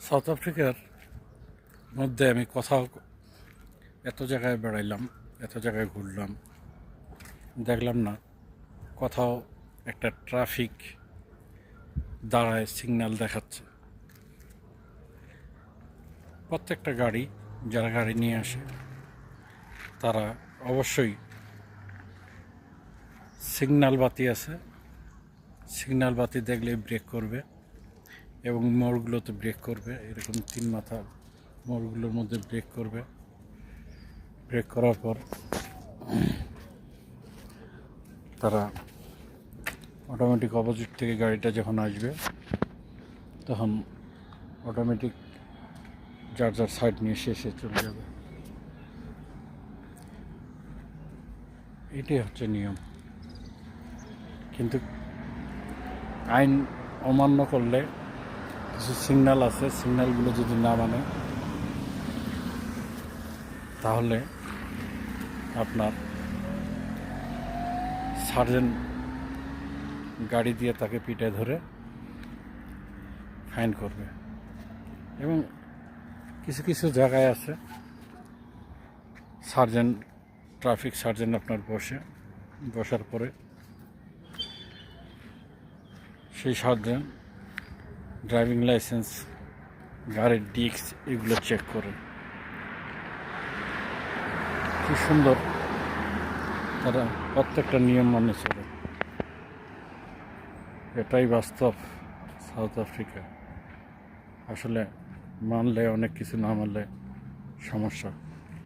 South আফ্রিকার মধ্যে আমি কোথাও এত জায়গায় বেড়াইলাম, এত জায়গায় ঘুরলাম, দেখলাম না কোথাও একটা ট্রাফিক দাঁড়ায় সিগন্যাল দেখাচ্ছে। প্রত্যেকটা গাড়ি, যারা গাড়ি নিয়ে আসে তারা অবশ্যই সিগন্যাল বাতি আছে, সিগন্যাল বাতি দেখলে ব্রেক করবে এবং মোড়গুলোতে ব্রেক করবে। এরকম তিন মাথা মোড়গুলোর মধ্যে ব্রেক করবে। ব্রেক করার পর তারা অটোমেটিক অপোজিট থেকে গাড়িটা যখন আসবে তখন অটোমেটিক যার যার সাইড নিয়ে শেষে চলে যাবে। এটাই হচ্ছে নিয়ম। কিন্তু আইন অমান্য করলে কিছু সিগন্যাল আছে, সিগন্যালগুলো যদি না মানে তাহলে আপনার সার্জেন্ট গাড়ি দিয়ে তাকে পিঠে ধরে ফাইন করবে। এবং কিছু কিছু জায়গায় আছে সার্জেন্ট, ট্রাফিক সার্জেন্ট আপনার বসার পরে সেই সার্জেন্ট ড্রাইভিং লাইসেন্স, গাড়ির ডিস্ক এগুলো চেক করে। কি সুন্দর তারা প্রত্যেকটা নিয়ম মানে চলে। এটাই বাস্তব সাউথ আফ্রিকা। আসলে মানলে অনেক কিছু, না মানলে সমস্যা।